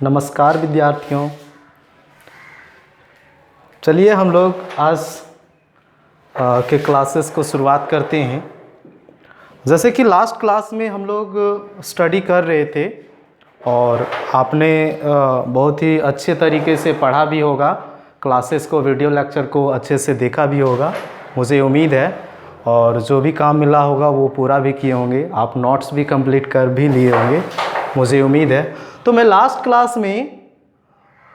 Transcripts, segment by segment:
नमस्कार विद्यार्थियों। चलिए हम लोग आज के क्लासेस को शुरुआत करते हैं। जैसे कि लास्ट क्लास में हम लोग स्टडी कर रहे थे और आपने बहुत ही अच्छे तरीके से पढ़ा भी होगा, क्लासेस को, वीडियो लेक्चर को अच्छे से देखा भी होगा, मुझे उम्मीद है। और जो भी काम मिला होगा वो पूरा भी किए होंगे, आप नोट्स भी कंप्लीट कर भी लिए होंगे, मुझे उम्मीद है। तो मैं लास्ट क्लास में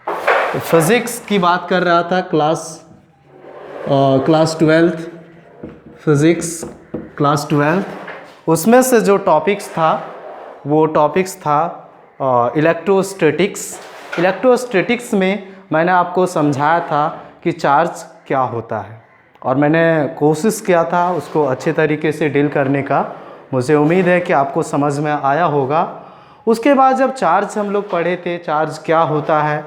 फिज़िक्स की बात कर रहा था, class 12th physics, class 12th। उसमें से जो टॉपिक्स था वो टॉपिक्स था इलेक्ट्रोस्टैटिक्स। इलेक्ट्रोस्टैटिक्स में मैंने आपको समझाया था कि चार्ज क्या होता है और मैंने कोशिश किया था उसको अच्छे तरीके से डील करने का। मुझे उम्मीद है कि आपको समझ में आया होगा। उसके बाद जब चार्ज हम लोग पढ़े थे, चार्ज क्या होता है,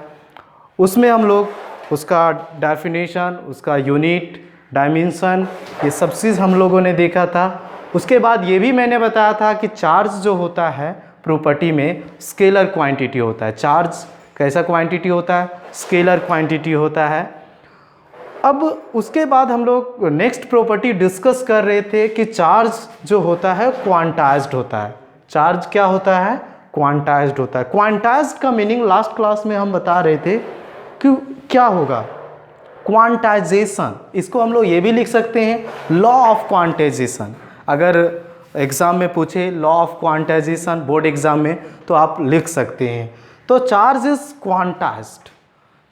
उसमें हम लोग उसका डेफिनेशन, उसका यूनिट, डायमेंशन, ये सब चीज़ हम लोगों ने देखा था। उसके बाद ये भी मैंने बताया था कि चार्ज जो होता है प्रॉपर्टी में स्केलर क्वांटिटी होता है। चार्ज कैसा क्वांटिटी होता है? स्केलर क्वांटिटी होता है। अब उसके बाद हम लोग नेक्स्ट प्रॉपर्टी डिस्कस कर रहे थे कि चार्ज जो होता है क्वांटाइज्ड होता है। चार्ज क्या होता है? क्वांटाइज्ड होता है। क्वांटाइज्ड का मीनिंग लास्ट क्लास में हम बता रहे थे कि क्या होगा, क्वांटाइजेशन। इसको हम लोग ये भी लिख सकते हैं लॉ ऑफ क्वांटाइजेशन। अगर एग्ज़ाम में पूछे law of quantization board exam में, तो आप लिख सकते हैं। तो चार्ज इज क्वांटाइज्ड।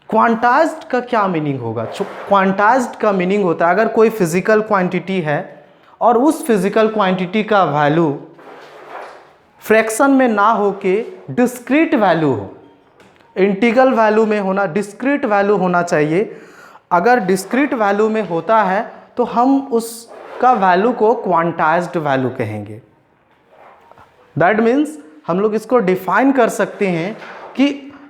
क्वांटाइज्ड का क्या मीनिंग होगा? क्वांटाइज्ड का मीनिंग होता है अगर कोई फिजिकल क्वांटिटी है और उस फिजिकल क्वांटिटी का वैल्यू फ्रैक्शन में ना हो के डिस्क्रीट वैल्यू हो, इंटीग्रल वैल्यू में होना, डिस्क्रीट वैल्यू होना चाहिए। अगर डिस्क्रीट वैल्यू में होता है तो हम उसका वैल्यू को क्वांटाइज्ड वैल्यू कहेंगे। दैट मीन्स हम लोग इसको डिफाइन कर सकते हैं कि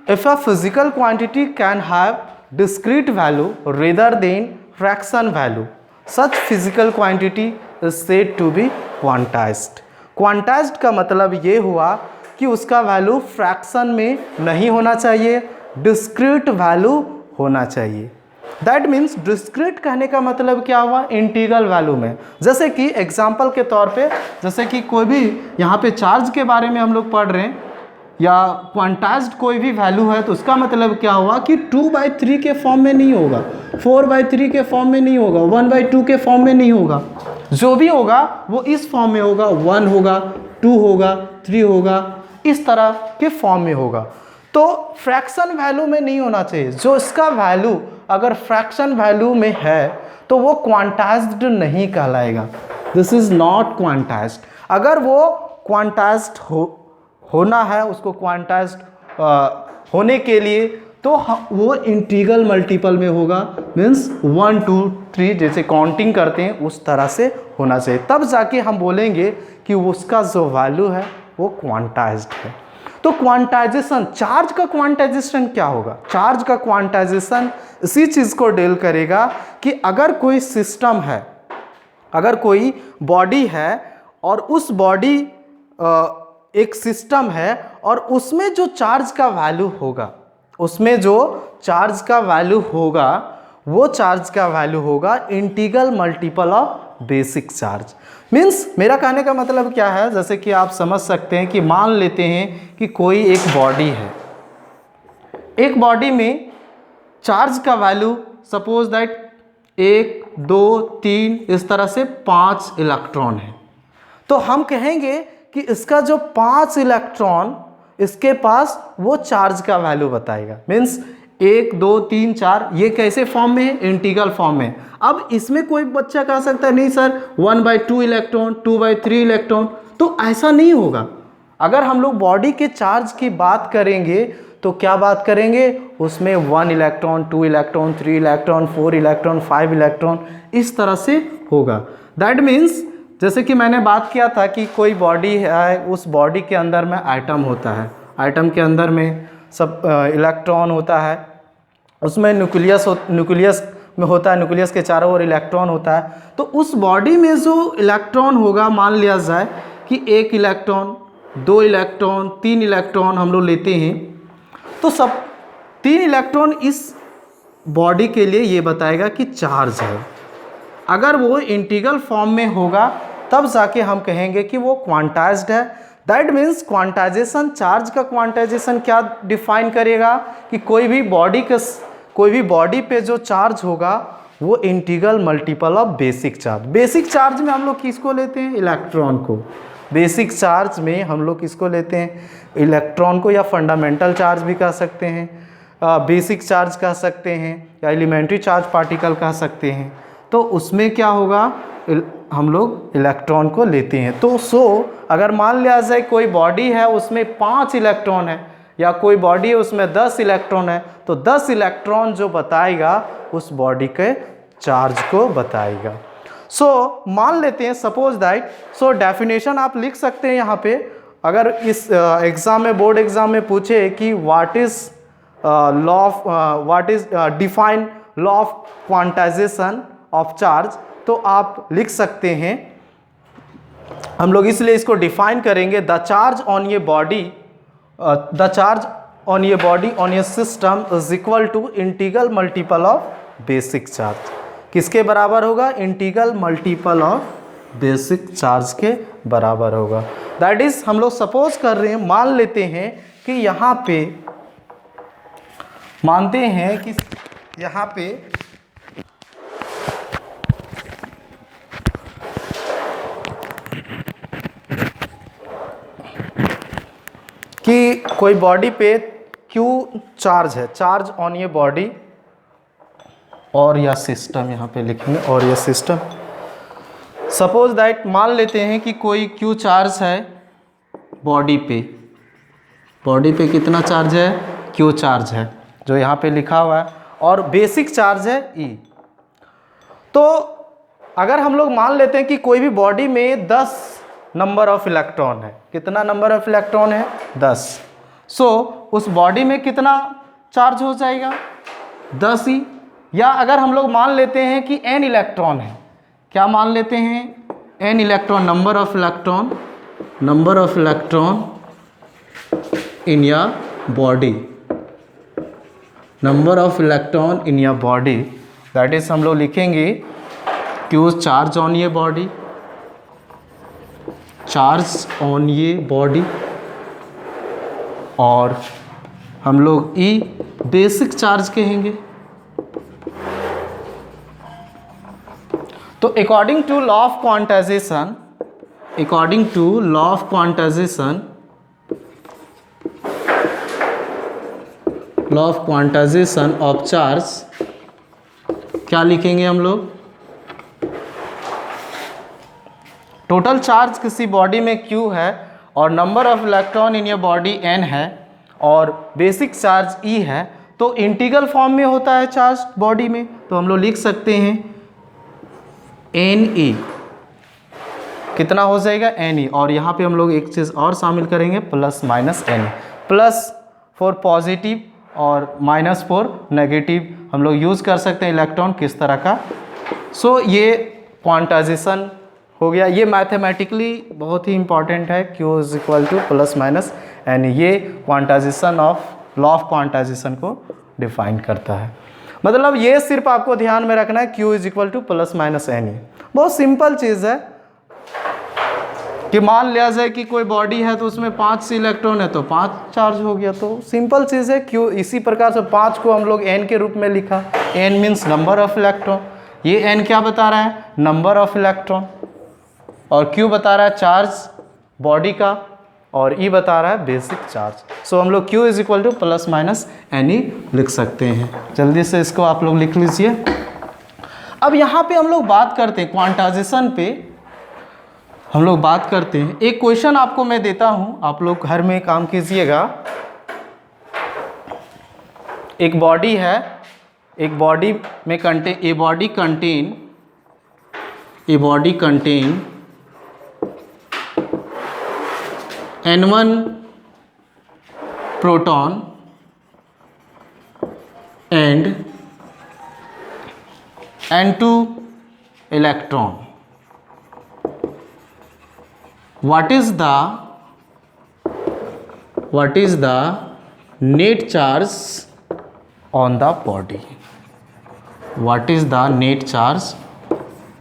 if a physical quantity can have discrete value rather than fraction value, such physical quantity is said to be quantised. Quantised का मतलब ये हुआ कि उसका वैल्यू फ्रैक्शन में नहीं होना चाहिए, डिस्क्रीट वैल्यू होना चाहिए। दैट मीन्स डिस्क्रीट कहने का मतलब क्या हुआ? इंटीग्रल वैल्यू में। जैसे कि एग्जांपल के तौर पे, जैसे कि कोई भी यहाँ पे चार्ज के बारे में हम लोग पढ़ रहे हैं या क्वांटाइज्ड कोई भी वैल्यू है, तो उसका मतलब क्या हुआ कि 2/3 के फॉर्म में नहीं होगा, 4/3 के फॉर्म में नहीं होगा, 1/2 के फॉर्म में नहीं होगा। जो भी होगा वो इस फॉर्म में होगा, 1 होगा, 2 होगा, 3 होगा, इस तरह के फॉर्म में होगा। तो फ्रैक्शन वैल्यू में नहीं होना चाहिए। जो इसका वैल्यू अगर फ्रैक्शन वैल्यू में है तो वो क्वांटाइज्ड नहीं कहलाएगा। This is not quantized. अगर वो क्वांटाइज्ड होना है, उसको क्वांटाइज्ड होने के लिए तो वो इंटीग्रल मल्टीपल में होगा। मीन्स 1 2 3 जैसे काउंटिंग करते हैं उस तरह से होना चाहिए, तब जाके हम बोलेंगे कि उसका जो वैल्यू है वो क्वांटाइज्ड है। तो क्वांटाइजेशन, चार्ज का क्वांटाइजेशन क्या होगा? चार्ज का क्वांटाइजेशन इसी चीज़ को डील करेगा कि अगर कोई सिस्टम है, अगर कोई बॉडी है और उस बॉडी एक सिस्टम है और उसमें जो चार्ज का वैल्यू होगा, उसमें जो चार्ज का वैल्यू होगा वो चार्ज का वैल्यू होगा integral multiple of basic charge. Means मेरा कहने का मतलब क्या है, जैसे कि आप समझ सकते हैं कि मान लेते हैं कि कोई एक बॉडी है, एक बॉडी में चार्ज का वैल्यू सपोज दैट 1 2 3 इस तरह से 5 इलेक्ट्रॉन है। तो हम कहेंगे कि इसका जो 5 इलेक्ट्रॉन इसके पास वो चार्ज का वैल्यू बताएगा। मीन्स 1 2 3 4 ये कैसे फॉर्म में है? इंटीग्रल फॉर्म में। अब इसमें कोई बच्चा कह सकता है नहीं सर 1/2 इलेक्ट्रॉन, 2/3 इलेक्ट्रॉन, तो ऐसा नहीं होगा। अगर हम लोग बॉडी के चार्ज की बात करेंगे तो क्या बात करेंगे? उसमें 1 electron, 2 electron, 3 electron, 4 electron, 5 electron, इस तरह से होगा। दैट मीन्स जैसे कि मैंने बात किया था कि कोई बॉडी है, उस बॉडी के अंदर में आइटम होता है, आइटम के अंदर में सब इलेक्ट्रॉन होता है, उसमें न्यूक्लियस में होता है, न्यूक्लियस के चारों ओर इलेक्ट्रॉन होता है। तो उस बॉडी में जो इलेक्ट्रॉन होगा, मान लिया जाए कि 1 इलेक्ट्रॉन, 2 इलेक्ट्रॉन, 3 इलेक्ट्रॉन हम लोग लेते हैं, तो सब 3 इलेक्ट्रॉन इस बॉडी के लिए ये बताएगा कि चार्ज है। अगर वो इंटीग्रल फॉर्म में होगा तब जाके हम कहेंगे कि वो क्वांटाइज्ड है। दैट मीन्स क्वांटाइजेशन, चार्ज का क्वांटाइजेशन क्या डिफाइन करेगा कि कोई भी बॉडी पे जो चार्ज होगा वो integral multiple of basic charge. Basic charge में हम लोग किसको लेते हैं? इलेक्ट्रॉन को। बेसिक चार्ज में हम लोग किसको लेते हैं? इलेक्ट्रॉन को, या फंडामेंटल चार्ज भी कह सकते हैं, बेसिक चार्ज कह सकते हैं, या एलिमेंट्री चार्ज पार्टिकल कह सकते हैं। तो उसमें क्या होगा? हम लोग इलेक्ट्रॉन को लेते हैं। तो अगर मान लिया जाए कोई बॉडी है उसमें 5 इलेक्ट्रॉन है, या कोई बॉडी है उसमें 10 इलेक्ट्रॉन है, तो 10 इलेक्ट्रॉन जो बताएगा उस बॉडी के चार्ज को बताएगा। मान लेते हैं सपोज दैट, डेफिनेशन आप लिख सकते हैं यहाँ पे। अगर इस एग्जाम में, बोर्ड एग्जाम में पूछे कि what is define law of quantisation of charge, तो आप लिख सकते हैं, हम लोग इसलिए इसको डिफाइन करेंगे, the charge on a body on a system is equal to integral multiple of basic charge. किसके बराबर होगा? Integral multiple of basic charge के बराबर होगा। दैट इज, हम लोग सपोज कर रहे हैं, मान लेते हैं कि यहाँ पे, मानते हैं कि यहाँ पे कि कोई बॉडी पे Q चार्ज है, चार्ज ऑन ये बॉडी और या सिस्टम, यहाँ पे लिखेंगे और या सिस्टम। सपोज दैट, मान लेते हैं कि कोई Q चार्ज है बॉडी पे कितना चार्ज है? Q चार्ज है, जो यहाँ पे लिखा हुआ है, और बेसिक चार्ज है E। तो अगर हम लोग मान लेते हैं कि कोई भी बॉडी में 10 नंबर ऑफ इलेक्ट्रॉन है, कितना नंबर ऑफ इलेक्ट्रॉन है? 10। उस बॉडी में कितना चार्ज हो जाएगा? 10 ही। या अगर हम लोग मान लेते हैं कि n इलेक्ट्रॉन है, क्या मान लेते हैं? n electron, number of electron in your body, number of electron in your body, that is हम लोग लिखेंगे Q चार्ज ऑन ये बॉडी, चार्ज ऑन ये बॉडी, और हम लोग E बेसिक चार्ज कहेंगे। तो according to law of quantisation of charge, क्या लिखेंगे हम लोग? टोटल चार्ज किसी बॉडी में Q है और number of electron in your body n है और बेसिक चार्ज E है, तो इंटीग्रल फॉर्म में होता है चार्ज बॉडी में, तो हम लोग लिख सकते हैं Ne। कितना हो जाएगा? Ne। और यहाँ पे हम लोग एक चीज़ और शामिल करेंगे, plus minus Ne, plus for positive और माइनस फॉर नेगेटिव हम लोग यूज़ कर सकते हैं इलेक्ट्रॉन किस तरह का। ये क्वांटाइजेशन हो गया। ये मैथमेटिकली बहुत ही इंपॉर्टेंट है, Q is equal two plus minus Ne। ये quantization of law of quantization को डिफाइन करता है। मतलब ये सिर्फ आपको ध्यान में रखना है, Q is equal two plus minus Ne। बहुत सिंपल चीज़ है कि मान लिया जाए कि कोई बॉडी है तो उसमें 5 इलेक्ट्रॉन है तो 5 चार्ज हो गया, तो सिंपल चीज़ है। Q इसी प्रकार से 5 को हम लोग N के रूप में लिखा, N means number of electron, ये N क्या बता रहा है? नंबर ऑफ इलेक्ट्रॉन, और Q बता रहा है चार्ज बॉडी का, और E बता रहा है बेसिक चार्ज। हम लोग Q is equal two plus minus Ne लिख सकते हैं। जल्दी से इसको आप लोग लिख लीजिए। अब यहाँ पे हम लोग बात करते हैं क्वांटाइजेशन पे, हम लोग बात करते हैं। एक क्वेश्चन आपको मैं देता हूँ, आप लोग घर में काम कीजिएगा। एक बॉडी है, एक बॉडी में a body contain N1 proton and N2 electron. What is the net charge on the body, what is the net charge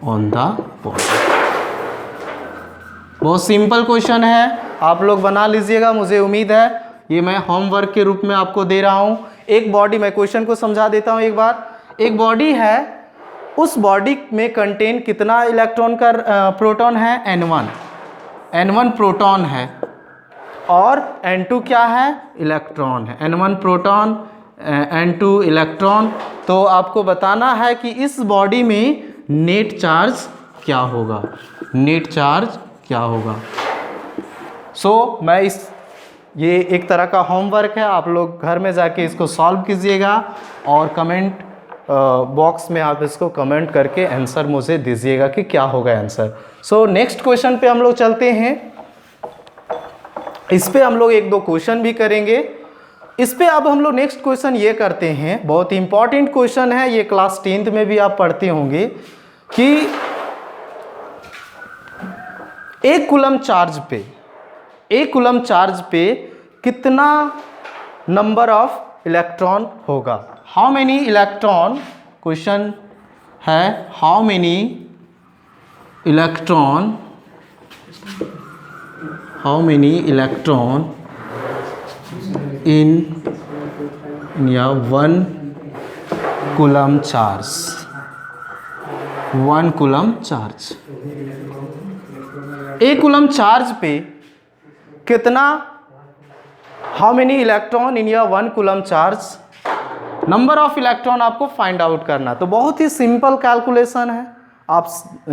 on the body. बहुत सिंपल क्वेश्चन है, आप लोग बना लीजिएगा, मुझे उम्मीद है ये मैं होमवर्क के रूप में आपको दे रहा हूँ। एक बॉडी, मैं क्वेश्चन को समझा देता हूँ एक बार। एक बॉडी है, उस बॉडी में कंटेन कितना इलेक्ट्रॉन का प्रोटॉन है, N1 प्रोटॉन है, और N2 क्या है, इलेक्ट्रॉन है। N1 proton, N2 electron. तो आपको बताना है कि इस बॉडी में नेट चार्ज क्या होगा, नेट चार्ज क्या होगा। मैं ये एक तरह का होमवर्क है, आप लोग घर में जाके इसको सॉल्व कीजिएगा और कमेंट बॉक्स में आप इसको कमेंट करके आंसर मुझे दीजिएगा कि क्या होगा आंसर। नेक्स्ट क्वेश्चन पे हम लोग चलते हैं। इस पे हम लोग एक दो क्वेश्चन भी करेंगे। इस पे अब हम लोग नेक्स्ट क्वेश्चन ये करते हैं, बहुत इंपॉर्टेंट क्वेश्चन है ये, क्लास 10th में भी आप पढ़ते होंगे कि एक कूलम चार्ज पे कितना नंबर ऑफ इलेक्ट्रॉन होगा। हाउ मेनी इलेक्ट्रॉन, क्वेश्चन है how many electron in one coulomb charge, 1 coulomb charge. एक कूलम चार्ज पे कितना, how many electron in your 1 coulomb charge, number of electron आपको फाइंड आउट करना। तो बहुत ही सिंपल कैलकुलेशन है, आप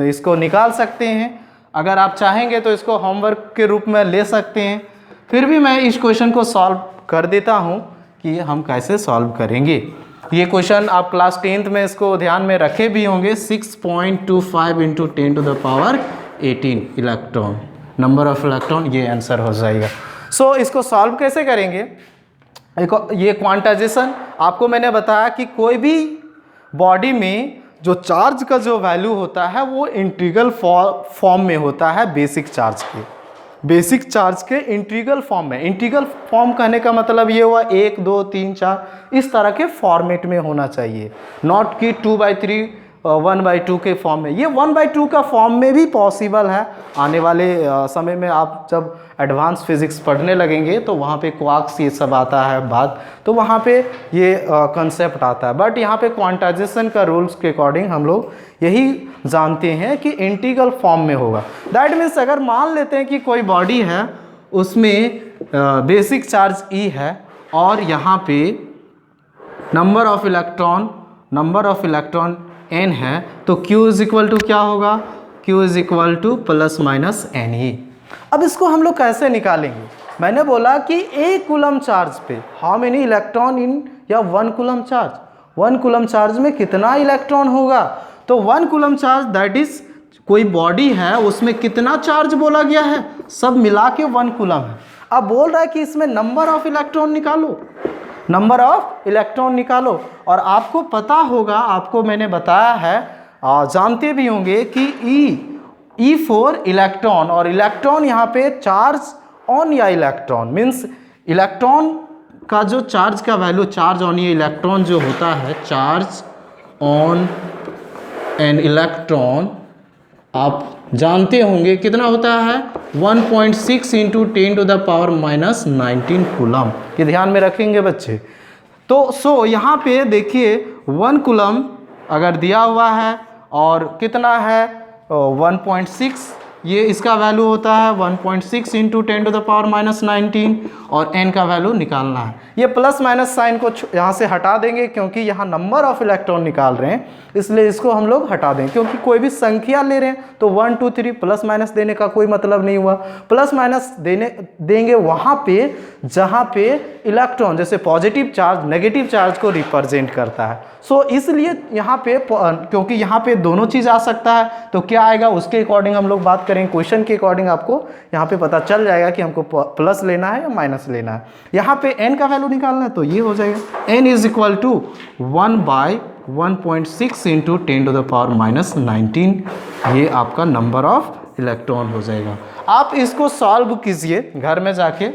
इसको निकाल सकते हैं। अगर आप चाहेंगे तो इसको होमवर्क के रूप में ले सकते हैं। फिर भी मैं इस क्वेश्चन को सॉल्व कर देता हूं कि हम कैसे सॉल्व करेंगे। ये क्वेश्चन आप क्लास 10th में इसको ध्यान में रखे भी होंगे। 6.25 × 10⁻18 इलेक्ट्रॉन, नंबर ऑफ इलेक्ट्रॉन, ये आंसर हो जाएगा। इसको सॉल्व कैसे करेंगे, ये क्वांटाइजेशन आपको मैंने बताया कि कोई भी बॉडी में जो चार्ज का जो वैल्यू होता है वो इंटीग्रल फॉर्म में होता है, बेसिक चार्ज के इंटीग्रल फॉर्म में। इंटीग्रल फॉर्म कहने का मतलब ये हुआ 1 2 3 4 इस तरह के फॉर्मेट में होना चाहिए, नॉट कि 2/3 1/2 के फॉर्म में। ये 1/2 का फॉर्म में भी पॉसिबल है। आने वाले समय में आप जब एडवांस फिजिक्स पढ़ने लगेंगे तो वहाँ पे क्वार्क्स ये सब आता है बात, तो वहाँ पे ये कंसेप्ट आता है। बट यहाँ पे क्वांटाइजेशन का रूल्स के अकॉर्डिंग हम लोग यही जानते हैं कि इंटीग्रल फॉर्म में होगा। दैट मीन्स अगर मान लेते हैं कि कोई बॉडी है उसमें बेसिक चार्ज E है और यहाँ पे नंबर ऑफ इलेक्ट्रॉन N है, तो Q = क्या होगा, Q = ± Ne। अब इसको हम लोग कैसे निकालेंगे, मैंने बोला कि एक कूलम चार्ज पे हाउ मेनी इलेक्ट्रॉन इन या 1 कूलम चार्ज, 1 कूलम चार्ज में कितना इलेक्ट्रॉन होगा। तो 1 कूलम चार्ज दैट इज, कोई बॉडी है उसमें कितना चार्ज बोला गया है, सब मिला के 1 कूलम है। अब बोल रहा है कि इसमें नंबर ऑफ इलेक्ट्रॉन निकालो। और आपको पता होगा, आपको मैंने बताया है, जानते भी होंगे कि E फॉर इलेक्ट्रॉन, और इलेक्ट्रॉन यहाँ पे चार्ज ऑन या इलेक्ट्रॉन मीन्स इलेक्ट्रॉन का जो चार्ज का वैल्यू, चार्ज ऑन ये इलेक्ट्रॉन जो होता है, चार्ज ऑन एन इलेक्ट्रॉन आप जानते होंगे कितना होता है, 1.6 × 10⁻⁻19 कूलम। ये ध्यान में रखेंगे बच्चे। तो यहाँ पे देखिए 1 कूलम अगर दिया हुआ है और कितना है 1.6, ये इसका वैल्यू होता है 1.6 × 10⁻⁻19 और n का वैल्यू निकालना है। ये प्लस माइनस साइन को यहाँ से हटा देंगे क्योंकि यहाँ नंबर ऑफ इलेक्ट्रॉन निकाल रहे हैं, इसलिए इसको हम लोग हटा देंगे। क्योंकि कोई भी संख्या ले रहे हैं तो 1 2 3 प्लस माइनस देने का कोई मतलब नहीं हुआ। प्लस माइनस देंगे वहाँ पे जहाँ पे इलेक्ट्रॉन, जैसे पॉजिटिव चार्ज नेगेटिव चार्ज को रिप्रेजेंट करता है। इसलिए यहाँ पे, क्योंकि यहाँ पे दोनों चीज़ आ सकता है, तो क्या आएगा उसके अकॉर्डिंग हम लोग बात करेंगे। क्वेश्चन के अकॉर्डिंग आपको यहाँ पे पता चल जाएगा कि हमको प्लस लेना है या माइनस लेना है। यहाँ पे n का वैल्यू निकालना है, तो ये हो जाएगा n = 1/1.6 × 10⁻⁻19। ये आपका नंबर ऑफ इलेक्ट्रॉन हो जाएगा। आप इसको सॉल्व कीजिए घर में जाके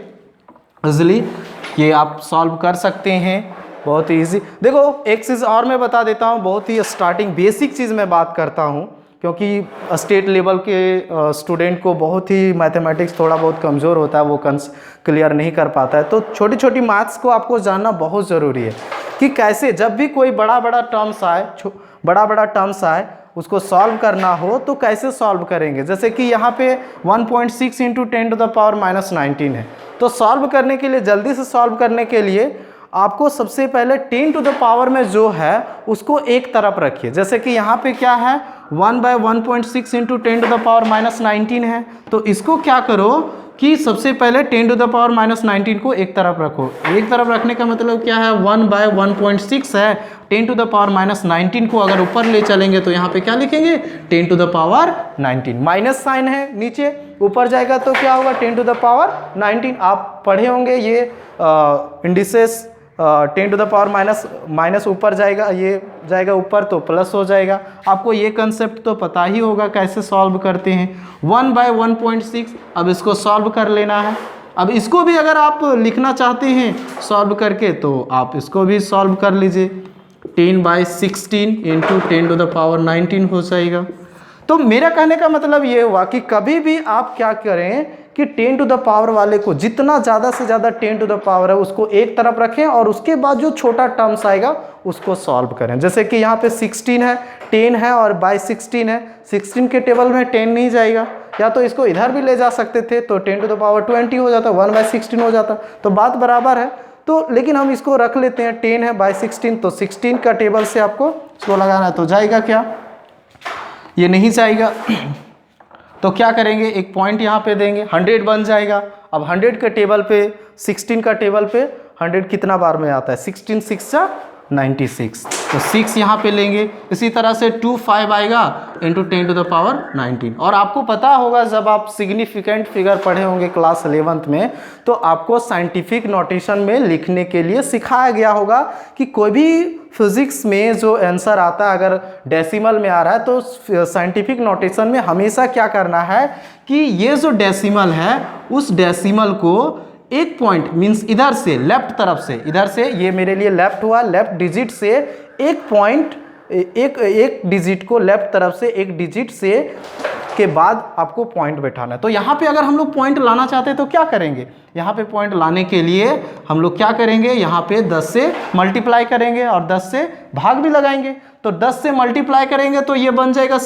इजली। ये आप सॉल्व कर सकते हैं, बहुत ही ईजी। देखो एक चीज़ और मैं बता देता हूँ, बहुत ही स्टार्टिंग बेसिक चीज़ मैं बात करता हूँ, क्योंकि स्टेट लेवल के स्टूडेंट को बहुत ही मैथमेटिक्स थोड़ा बहुत कमज़ोर होता है, वो क्लियर नहीं कर पाता है। तो छोटी छोटी मैथ्स को आपको जानना बहुत ज़रूरी है कि कैसे जब भी कोई बड़ा बड़ा टर्म्स आए उसको सॉल्व करना हो तो कैसे सॉल्व करेंगे। जैसे कि यहाँ पे 1.6 इंटू 10⁻⁻19 है, तो सॉल्व करने के लिए, जल्दी से सॉल्व करने के लिए आपको सबसे पहले 10 टू द पावर में जो है उसको एक तरफ रखिए। जैसे कि यहाँ पे क्या है 1/1.6 इंटू 10⁻⁻19 है, तो इसको क्या करो कि सबसे पहले 10 टू द पावर -19 को एक तरफ रखो। एक तरफ रखने का मतलब क्या है, 1/1.6 है, 10 टू द पावर -19 को अगर ऊपर ले चलेंगे तो यहाँ पे क्या लिखेंगे 10 to the power 19, minus sign है नीचे, ऊपर जाएगा तो क्या होगा 10 टू द पावर 19। आप पढ़े होंगे ये indices 10 to the power minus ऊपर जाएगा, ये जाएगा ऊपर तो प्लस हो जाएगा। आपको ये कंसेप्ट तो पता ही होगा कैसे सॉल्व करते हैं। 1/1.6, अब इसको सॉल्व कर लेना है। अब इसको भी अगर आप लिखना चाहते हैं सॉल्व करके तो आप इसको भी सॉल्व कर लीजिए, 10/16 इंटू 10 टू द पावर 19 हो जाएगा। तो मेरा कहने का मतलब ये हुआ कि कभी भी आप क्या करें कि 10 टू द पावर वाले को जितना ज़्यादा से ज़्यादा 10 टू द पावर है उसको एक तरफ रखें और उसके बाद जो छोटा टर्म्स आएगा उसको सॉल्व करें। जैसे कि यहाँ पे 16 है, 10 है और बाई 16 है, 16 के टेबल में 10 नहीं जाएगा, या तो इसको इधर भी ले जा सकते थे तो 10 टू द पावर 20 हो जाता, 1/16 हो जाता, तो बात बराबर है। तो लेकिन हम इसको रख लेते हैं 10 है बाई 16, तो 16 का टेबल से आपको इसको लगाना है, तो जाएगा क्या, ये नहीं जाएगा। तो क्या करेंगे, एक पॉइंट यहाँ पे देंगे, 100 बन जाएगा। अब 100 के टेबल पे 16 का टेबल पे 100 कितना बार में आता है, 16 6 96, तो 6 यहाँ पे लेंगे। इसी तरह से 25 आएगा इंटू 10 टू द पावर 19। और आपको पता होगा जब आप सिग्निफिकेंट फिगर पढ़े होंगे क्लास 11th में, तो आपको साइंटिफिक नोटेशन में लिखने के लिए सिखाया गया होगा कि कोई भी फिजिक्स में जो आंसर आता है अगर डेसिमल में आ रहा है तो साइंटिफिक नोटेशन में हमेशा क्या करना है कि ये जो डेसिमल है उस डेसिमल को एक पॉइंट मीन्स इधर से लेफ्ट तरफ से, इधर से ये मेरे लिए लेफ्ट हुआ, लेफ्ट डिजिट से एक पॉइंट, एक डिजिट को लेफ्ट तरफ से एक डिजिट से के बाद आपको पॉइंट बैठाना है। तो यहाँ पे अगर हम लोग पॉइंट लाना चाहते हैं तो क्या करेंगे, यहाँ पे पॉइंट लाने के लिए हम लोग क्या करेंगे, यहाँ पे 10 से मल्टीप्लाई करेंगे और 10 से भाग भी लगाएंगे। तो 10 से मल्टीप्लाई करेंगे तो ये बन जाएगा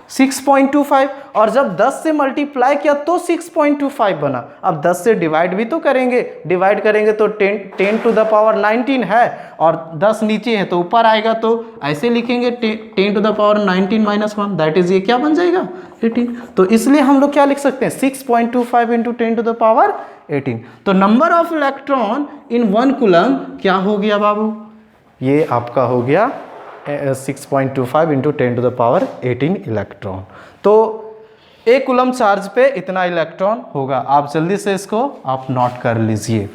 6.25 और जब 10 से मल्टीप्लाई किया तो 6.25 बना। अब 10 से डिवाइड भी तो करेंगे, डिवाइड करेंगे तो 10 टू द पावर 19 है और 10 नीचे है तो ऊपर आएगा, तो ऐसे लिखेंगे 10 to the power 19 - 1, that is ये क्या बन जाएगा 18। तो इसलिए हम लोग क्या लिख सकते हैं 6.25 इंटू 10 टू द पावर 18। तो number of electron in 1 coulomb क्या हो गया बाबू, ये आपका हो गया 6.25 into 10 to the power 18 electron. तो 1 कूलम चार्ज पे इतना इलेक्ट्रॉन होगा। आप जल्दी से इसको आप नोट कर लीजिए।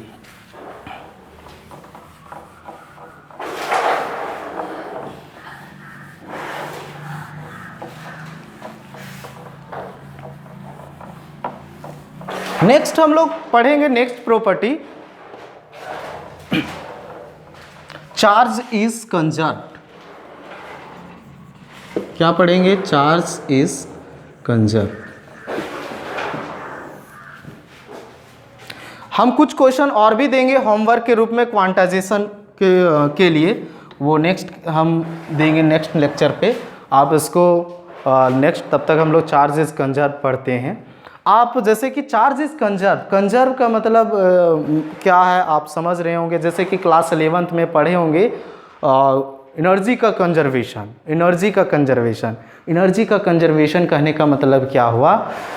नेक्स्ट हम लोग पढ़ेंगे next property, charge is conserved. क्या पढ़ेंगे, चार्ज इज कंजर्व्ड। हम कुछ क्वेश्चन और भी देंगे होमवर्क के रूप में क्वांटाइजेशन के लिए, वो नेक्स्ट हम देंगे नेक्स्ट लेक्चर पे। आप इसको नेक्स्ट, तब तक हम लोग चार्ज इज कंजर्व पढ़ते हैं। आप जैसे कि चार्ज इज कंजर्व का मतलब क्या है आप समझ रहे होंगे, जैसे कि क्लास 11th में पढ़े होंगे एनर्जी का कंजर्वेशन कहने का मतलब क्या हुआ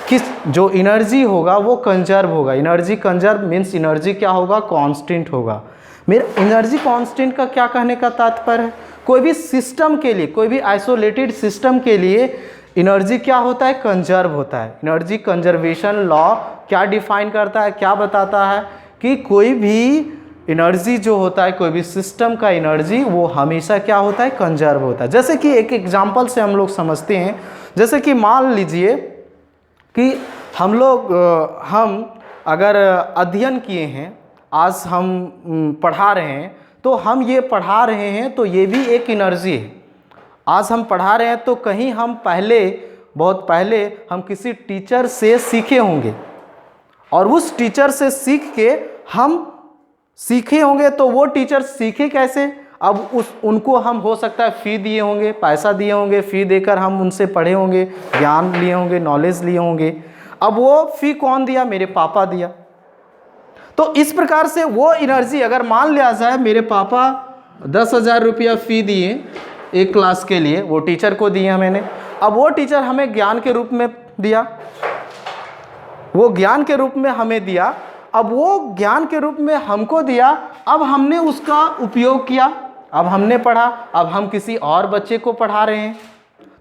कि जो एनर्जी होगा वो कंजर्व होगा। एनर्जी कंजर्व मीन्स एनर्जी क्या होगा, कांस्टेंट होगा। मेरा एनर्जी कांस्टेंट का क्या कहने का तात्पर्य है, कोई भी सिस्टम के लिए, कोई भी आइसोलेटेड सिस्टम के लिए एनर्जी क्या होता है, कंजर्व होता है। एनर्जी कंजर्वेशन लॉ क्या डिफाइन करता है, क्या बताता है कि कोई भी एनर्जी जो होता है, कोई भी सिस्टम का एनर्जी वो हमेशा क्या होता है, कंजर्व होता है। जैसे कि एक एग्जांपल से हम लोग समझते हैं, जैसे कि मान लीजिए कि हम अगर अध्ययन किए हैं, आज हम पढ़ा रहे हैं, तो हम ये पढ़ा रहे हैं तो ये भी एक एनर्जी है। आज हम पढ़ा रहे हैं तो कहीं हम पहले, बहुत पहले हम किसी टीचर से सीखे होंगे, और उस टीचर से सीख के हम सीखे होंगे। तो वो टीचर सीखे कैसे? अब उनको हम हो सकता है फ़ी दिए होंगे, पैसा दिए होंगे, फ़ी देकर हम उनसे पढ़े होंगे, ज्ञान लिए होंगे, नॉलेज लिए होंगे। अब वो फ़ी कौन दिया? मेरे पापा दिया। तो इस प्रकार से वो एनर्जी, अगर मान लिया जाए मेरे पापा 10,000 रुपया फ़ी दिए एक क्लास के लिए, वो टीचर को दिया मैंने। अब वो टीचर हमें ज्ञान के रूप में दिया, वो ज्ञान के रूप में हमें दिया। अब वो ज्ञान के रूप में हमको दिया, अब हमने उसका उपयोग किया, अब हमने पढ़ा, अब हम किसी और बच्चे को पढ़ा रहे हैं।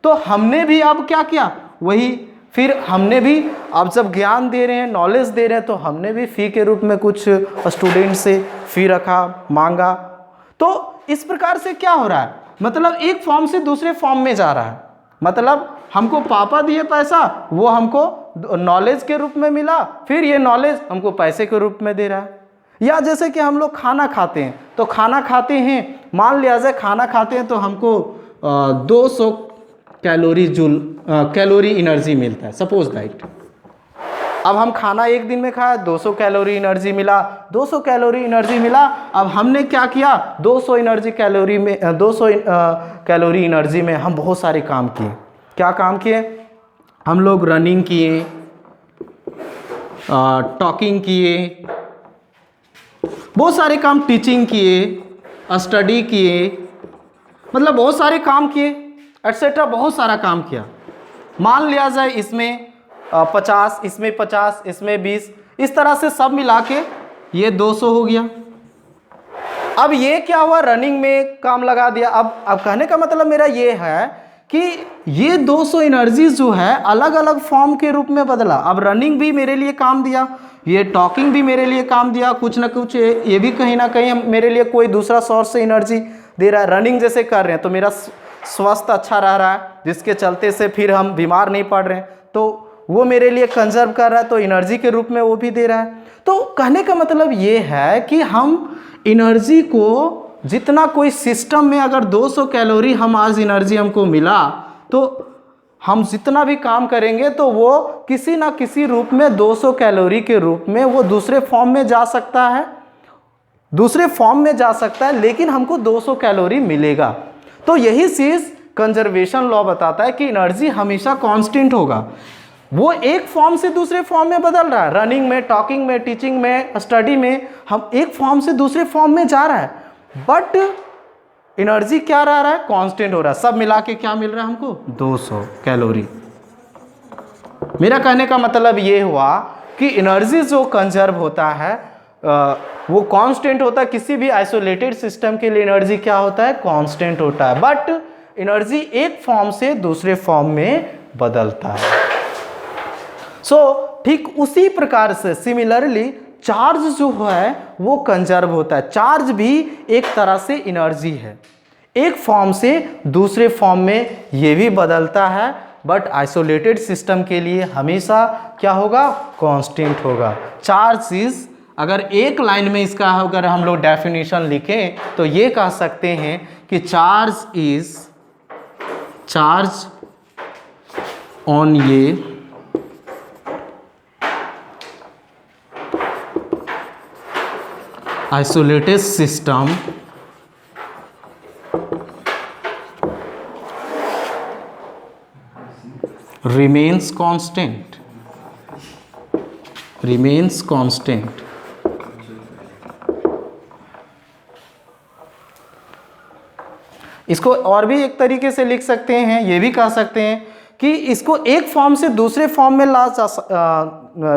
तो हमने भी अब क्या किया? वही, फिर हमने भी अब जब ज्ञान दे रहे हैं, नॉलेज दे रहे हैं, तो हमने भी फ़ी के रूप में कुछ स्टूडेंट से फ़ी रखा, मांगा। तो इस प्रकार से क्या हो रहा है? मतलब एक फॉर्म से दूसरे फॉर्म में जा रहा है। मतलब हमको पापा दिए पैसा, वो हमको नॉलेज के रूप में मिला, फिर ये नॉलेज हमको पैसे के रूप में दे रहा है। या जैसे कि हम लोग खाना खाते हैं, तो खाना खाते हैं, मान लिया जाए खाना खाते हैं तो हमको 200 कैलोरी एनर्जी मिलता है, सपोज दैट। अब हम खाना एक दिन में खाया, 200 कैलोरी एनर्जी मिला, 200 कैलोरी एनर्जी मिला। अब हमने क्या किया? 200 कैलोरी एनर्जी में हम बहुत सारे काम किए। क्या काम किए? हम लोग रनिंग किए, टॉकिंग किए, बहुत सारे काम, टीचिंग किए, स्टडी किए, मतलब बहुत सारे काम किए, एटसेट्रा, बहुत सारा काम किया। मान लिया जाए इसमें 50, इसमें 50, इसमें 20, इस तरह से सब मिला के ये 200 हो गया। अब ये क्या हुआ? रनिंग में काम लगा दिया। अब कहने का मतलब मेरा ये है कि ये 200 एनर्जी जो है अलग अलग फॉर्म के रूप में बदला। अब रनिंग भी मेरे लिए काम दिया, ये टॉकिंग भी मेरे लिए काम दिया, कुछ ना कुछ ये भी कहीं ना कहीं मेरे लिए कोई दूसरा सोर्स से एनर्जी दे रहा है। रनिंग जैसे कर रहे हैं तो मेरा स्वास्थ्य अच्छा रह रहा है, जिसके चलते से फिर हम बीमार नहीं पड़ रहे हैं, तो वो मेरे लिए कंजर्व कर रहा है, तो एनर्जी के रूप में वो भी दे रहा है। तो कहने का मतलब ये है कि हम एनर्जी को, जितना कोई सिस्टम में अगर 200 कैलोरी हम आज एनर्जी हमको मिला, तो हम जितना भी काम करेंगे तो वो किसी ना किसी रूप में 200 कैलोरी के रूप में वो दूसरे फॉर्म में जा सकता है, दूसरे फॉर्म में जा सकता है, लेकिन हमको 200 कैलोरी मिलेगा। तो यही चीज़ कंजर्वेशन लॉ बताता है कि एनर्जी हमेशा कांस्टेंट होगा। वो एक फॉर्म से दूसरे फॉर्म में बदल रहा है, रनिंग में, टॉकिंग में, टीचिंग में, स्टडी में, हम एक फॉर्म से दूसरे फॉर्म में जा रहा है, बट एनर्जी क्या रह रहा है? कांस्टेंट हो रहा है। सब मिला के क्या मिल रहा है हमको? 200 कैलोरी। मेरा कहने का मतलब ये हुआ कि एनर्जी जो कंजर्व होता है वो कांस्टेंट होता है। किसी भी आइसोलेटेड सिस्टम के लिए एनर्जी क्या होता है? कांस्टेंट होता है, बट एनर्जी एक फॉर्म से दूसरे फॉर्म में बदलता है। ठीक उसी प्रकार से सिमिलरली चार्ज जो है वो कंजर्व होता है। चार्ज भी एक तरह से एनर्जी है, एक फॉर्म से दूसरे फॉर्म में ये भी बदलता है, बट आइसोलेटेड सिस्टम के लिए हमेशा क्या होगा? कांस्टेंट होगा। चार्ज इज, अगर एक लाइन में इसका अगर हम लोग डेफिनेशन लिखें तो ये कह सकते हैं कि चार्ज इज, चार्ज ऑन ये isolated system remains constant, remains constant। इसको और भी एक तरीके से लिख सकते हैं, ये भी कह सकते हैं कि इसको एक फॉर्म से दूसरे फॉर्म में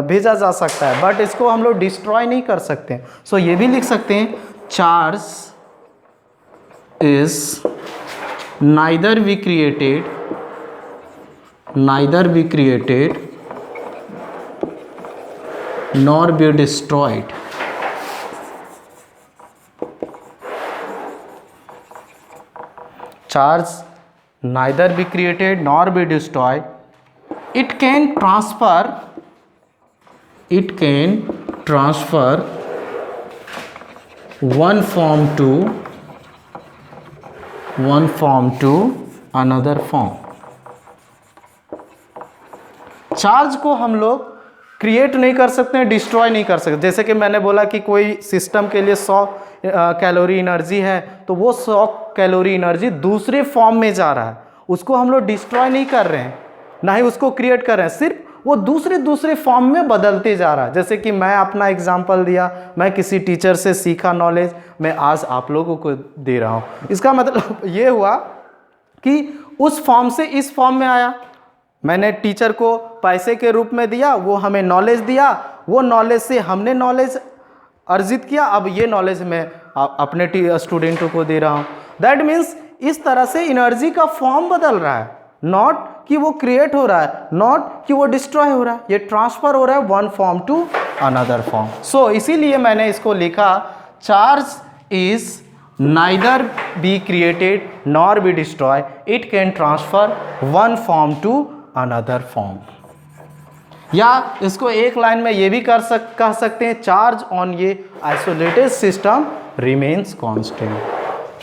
भेजा जा सकता है, बट इसको हम लोग डिस्ट्रॉय नहीं कर सकते। सो ये भी लिख सकते हैं, charge is neither be created, neither be created nor be destroyed. Charge neither be created nor be destroyed. It can transfer, it can transfer one form to another form. Charge को हम लोग क्रिएट नहीं कर सकते हैं, destroy नहीं कर सकते। जैसे कि मैंने बोला कि कोई सिस्टम के लिए 100 कैलोरी एनर्जी है, तो वो 100 कैलोरी एनर्जी दूसरे फॉर्म में जा रहा है, उसको हम लोग डिस्ट्रॉय नहीं कर रहे हैं, ना ही उसको क्रिएट कर रहे हैं, सिर्फ वो दूसरे फॉर्म में बदलते जा रहा है। जैसे कि मैं अपना एग्जांपल दिया, मैं किसी टीचर से सीखा नॉलेज, मैं आज आप लोगों को दे रहा हूँ। इसका मतलब ये हुआ कि उस फॉर्म से इस फॉर्म में आया, मैंने टीचर को पैसे के रूप में दिया, वो हमें नॉलेज दिया, वो नॉलेज से हमने नॉलेज अर्जित किया, अब ये नॉलेज मैं अपने स्टूडेंटों को दे रहा हूँ। दैट मीन्स इस तरह से एनर्जी का फॉर्म बदल रहा है, नॉट कि वो क्रिएट हो रहा है, नॉट कि वो डिस्ट्रॉय हो रहा है, ये ट्रांसफर हो रहा है one form to another form. So इसीलिए मैंने इसको लिखा charge is neither be created nor be destroy, it can transfer one form to another form. या इसको एक लाइन में ये भी कह सकते हैं, चार्ज ऑन ये आइसोलेटेड सिस्टम रिमेन्स कांस्टेंट।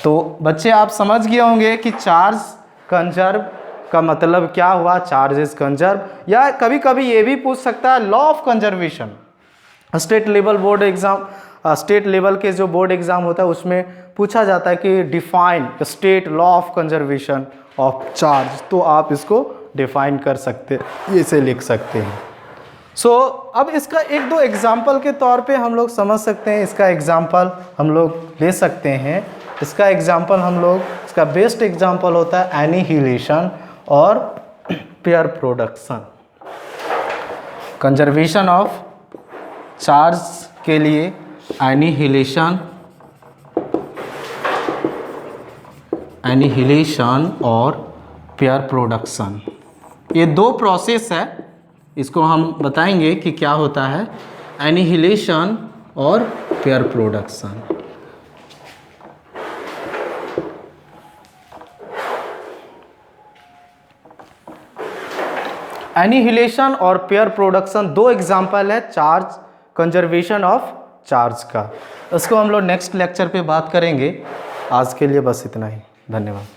तो बच्चे आप समझ गए होंगे कि चार्ज कंजर्व का मतलब क्या हुआ, चार्ज इज कंजर्व। या कभी कभी ये भी पूछ सकता है law of conservation. State level के जो बोर्ड एग्जाम होता है उसमें पूछा जाता है कि define state law of conservation of charge, तो आप इसको डिफाइन कर सकते, इसे लिख सकते हैं। अब इसका एक दो एग्जाम्पल के तौर पे हम लोग समझ सकते हैं। इसका एग्जाम्पल हम लोग ले सकते हैं। इसका एग्जाम्पल इसका बेस्ट एग्जाम्पल होता है एनिहिलेशन और pair production. Conservation of charge के लिए एनिहिलेशन और पेयर प्रोडक्शन, ये दो प्रोसेस है, इसको हम बताएंगे कि क्या होता है एनिहिलेशन और पेयर प्रोडक्शन। एनिहिलेशन और पेयर प्रोडक्शन दो एग्जाम्पल है चार्ज कंजर्वेशन ऑफ चार्ज का। इसको हम लोग नेक्स्ट लेक्चर पे बात करेंगे। आज के लिए बस इतना ही, धन्यवाद।